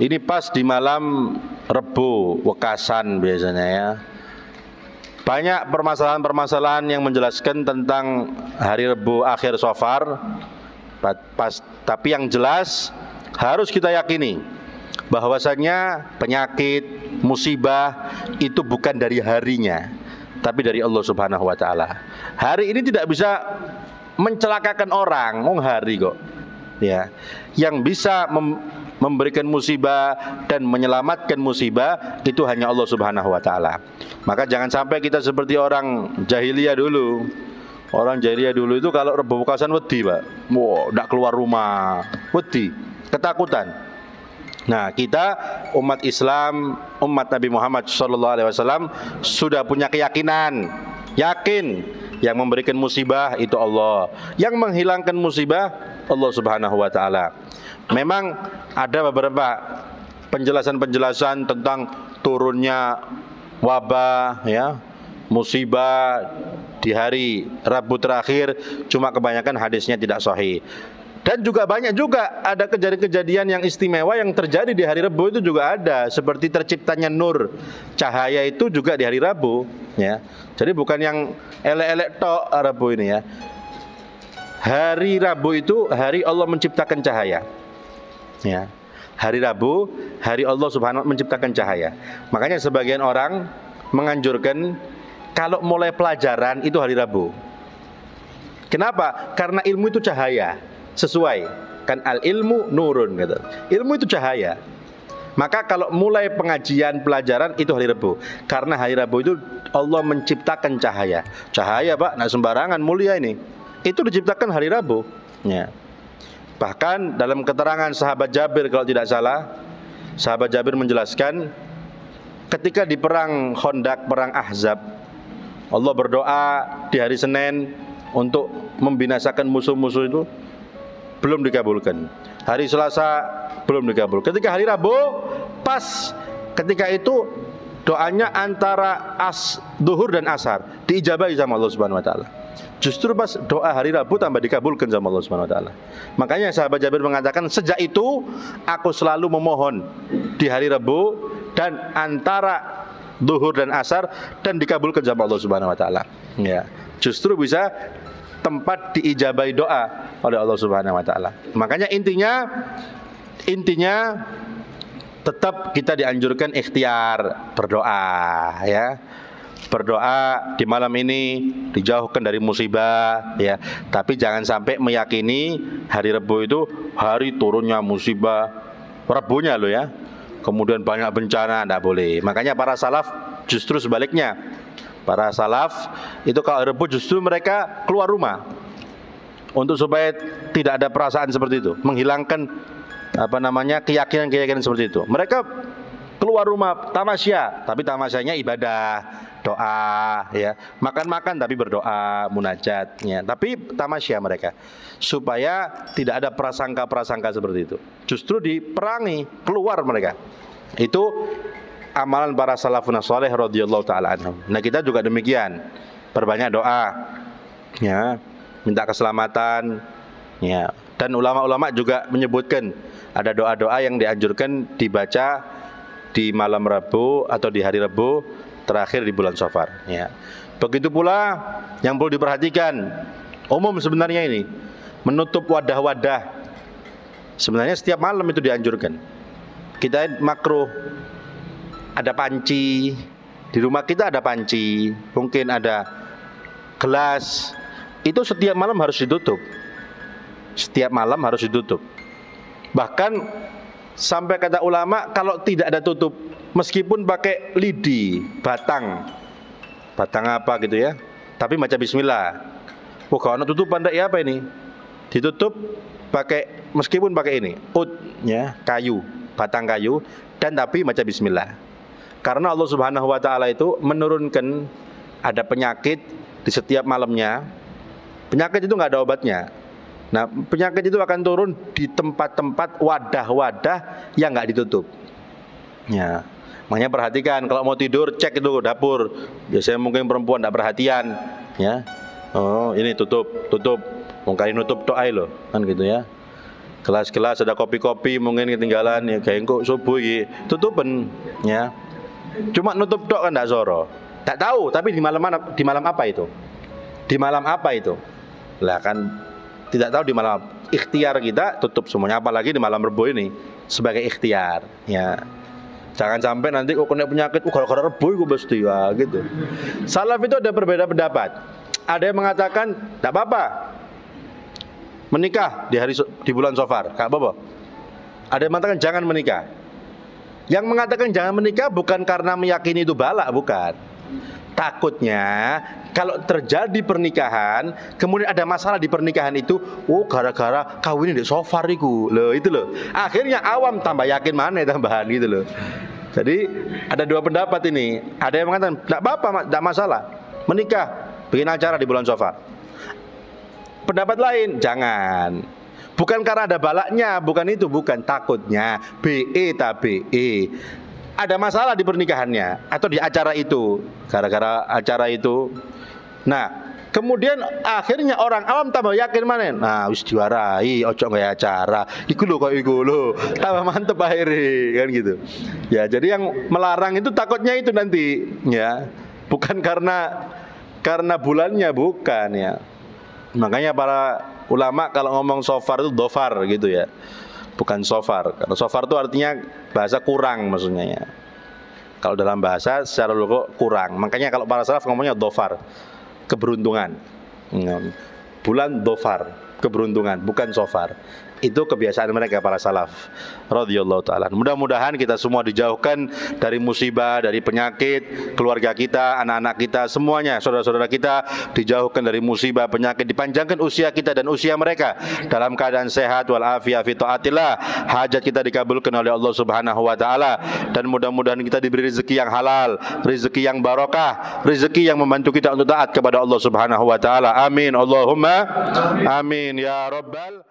Ini pas di malam Rebo, Wekasan biasanya ya. Banyak permasalahan-permasalahan yang menjelaskan tentang hari Rebo akhir Safar. Tapi yang jelas harus kita yakini bahwasanya penyakit, musibah itu bukan dari harinya, tapi dari Allah Subhanahu wa taala. Hari ini tidak bisa mencelakakan orang, hari kok. Ya. Yang bisa memberikan musibah dan menyelamatkan musibah itu hanya Allah Subhanahu wa taala. Maka jangan sampai kita seperti orang jahiliyah dulu. Orang jahiliyah dulu itu kalau Rebo Wekasan wedi, Pak. Enggak keluar rumah, wedi, ketakutan. Nah, kita umat Islam, umat Nabi Muhammad SAW sudah punya keyakinan, yakin yang memberikan musibah itu Allah, yang menghilangkan musibah Allah Subhanahu wa taala. Memang ada beberapa penjelasan-penjelasan tentang turunnya wabah ya, musibah di hari Rabu terakhir, cuma kebanyakan hadisnya tidak sahih. Dan juga banyak juga ada kejadian-kejadian yang istimewa yang terjadi di hari Rabu itu juga ada, seperti terciptanya nur, cahaya itu juga di hari Rabu ya. Jadi bukan yang elek-elek tok Rabu ini ya. Hari Rabu itu hari Allah menciptakan cahaya. Ya. Hari Rabu, hari Allah Subhanahu wa taala menciptakan cahaya. Makanya sebagian orang menganjurkan kalau mulai pelajaran itu hari Rabu. Kenapa? Karena ilmu itu cahaya. Sesuai kan, al ilmu nurun gitu. Ilmu itu cahaya. Maka kalau mulai pengajian pelajaran itu hari Rabu, karena hari Rabu itu Allah menciptakan cahaya. Cahaya, Pak, nak sembarangan, mulia ini. Itu diciptakan hari Rabu ya. Bahkan dalam keterangan sahabat Jabir kalau tidak salah, sahabat Jabir menjelaskan ketika di perang Khandaq, perang Ahzab, Allah berdoa di hari Senin untuk membinasakan musuh-musuh itu, belum dikabulkan. Hari Selasa belum dikabulkan. Ketika hari Rabu, pas ketika itu doanya antara duhur dan asar diijabahi sama Allah Subhanahu wa taala. Justru pas doa hari Rabu tambah dikabulkan sama Allah Subhanahu wa taala. Makanya sahabat Jabir mengatakan, sejak itu aku selalu memohon di hari Rabu dan antara duhur dan asar dan dikabulkan sama Allah Subhanahu wa taala. Ya, justru bisa tempat diijabahi doa oleh Allah Subhanahu wa taala. Makanya intinya tetap kita dianjurkan ikhtiar berdoa ya. Berdoa di malam ini dijauhkan dari musibah ya. Tapi jangan sampai meyakini hari Rabu itu hari turunnya musibah. Rabunya loh ya. Kemudian banyak bencana, tidak boleh. Makanya para salaf justru sebaliknya. Para salaf itu kalau Rabu justru mereka keluar rumah untuk supaya tidak ada perasaan seperti itu, menghilangkan keyakinan-keyakinan seperti itu. Mereka keluar rumah tamasya, tapi tamasyanya ibadah, doa ya, makan-makan tapi berdoa, munajatnya, tapi tamasya mereka supaya tidak ada prasangka-prasangka seperti itu. Justru diperangi, keluar mereka. Itu amalan para salafun saleh radhiyallahu taala anhum. Nah, kita juga demikian, perbanyak doa ya, minta keselamatan ya. Dan ulama-ulama juga menyebutkan ada doa-doa yang dianjurkan dibaca di malam Rabu atau di hari Rabu terakhir di bulan Safar ya. Begitu pula yang perlu diperhatikan, umum sebenarnya ini menutup wadah-wadah. Sebenarnya setiap malam itu dianjurkan. Kita makruh ada panci, di rumah kita ada panci, mungkin ada gelas, itu setiap malam harus ditutup. Setiap malam harus ditutup. Bahkan sampai kata ulama, kalau tidak ada tutup, meskipun pakai lidi, batang apa gitu ya, tapi baca bismillah. Kalau tutup pandai ya apa ini? Ditutup pakai, meskipun pakai ini, ya, kayu, batang kayu, dan tapi baca bismillah. Karena Allah Subhanahu wa taala itu menurunkan ada penyakit di setiap malamnya. Penyakit itu nggak ada obatnya. Nah, penyakit itu akan turun di tempat-tempat, wadah-wadah yang nggak ditutup. Ya, makanya perhatikan kalau mau tidur, cek itu dapur. Biasanya mungkin perempuan nggak perhatian, ya. Oh, ini tutup. Mungkin nutup doa lo, kan gitu ya. Gelas-gelas ada kopi-kopi mungkin ketinggalan ya kayak kok subuh iki tutupen ya. Cuma nutup tok kan ndak soro. Tak tahu tapi di malam mana, di malam apa itu? Di malam apa itu? Lah kan tidak tahu di malam. Ikhtiar kita tutup semuanya, apalagi di malam Rebo ini sebagai ikhtiar ya. Jangan sampai nanti kok kena penyakit gara-gara Rebo iku mesti ya gitu. Salaf itu ada berbeda pendapat. Ada yang mengatakan tidak apa-apa menikah di bulan Safar, enggak apa-apa. Ada yang mengatakan jangan menikah. Yang mengatakan jangan menikah bukan karena meyakini itu balak, bukan. Takutnya kalau terjadi pernikahan, kemudian ada masalah di pernikahan itu, oh gara-gara kawin di Safar iku. Loh, itu loh. Akhirnya awam tambah yakin mana tambahan gitu loh. Jadi ada dua pendapat ini. Ada yang mengatakan enggak apa-apa, enggak masalah. Menikah, bikin acara di bulan Safar. Pendapat lain, jangan. Bukan karena ada balaknya, bukan itu, bukan. Takutnya BE tak BE ada masalah di pernikahannya atau di acara itu, gara-gara acara itu. Nah, kemudian akhirnya orang awam tambah yakin mana? Nah, wis diwarai, ojo nggak acara. Iku lho kok iku lho. Tambah mantep akhirnya kan gitu. Ya, jadi yang melarang itu takutnya itu nanti, ya. Bukan karena bulannya, bukan ya. Makanya para ulama kalau ngomong Safar itu dhofar gitu ya. Bukan Safar. Karena Safar itu artinya bahasa kurang maksudnya ya. Kalau dalam bahasa secara logik kurang. Makanya kalau para salaf ngomongnya dhofar, keberuntungan. Bulan dhofar, keberuntungan, bukan Safar. Itu kebiasaan mereka para salaf radhiyallahu taala. Mudah-mudahan kita semua dijauhkan dari musibah, dari penyakit, keluarga kita, anak-anak kita, semuanya, saudara-saudara kita dijauhkan dari musibah, penyakit, dipanjangkan usia kita dan usia mereka dalam keadaan sehat wal afiyah fi taatillah. Hajat kita dikabulkan oleh Allah Subhanahu wa taala dan mudah-mudahan kita diberi rezeki yang halal, rezeki yang barokah, rezeki yang membantu kita untuk taat kepada Allah Subhanahu wa taala. Amin. Allahumma amin ya rabbal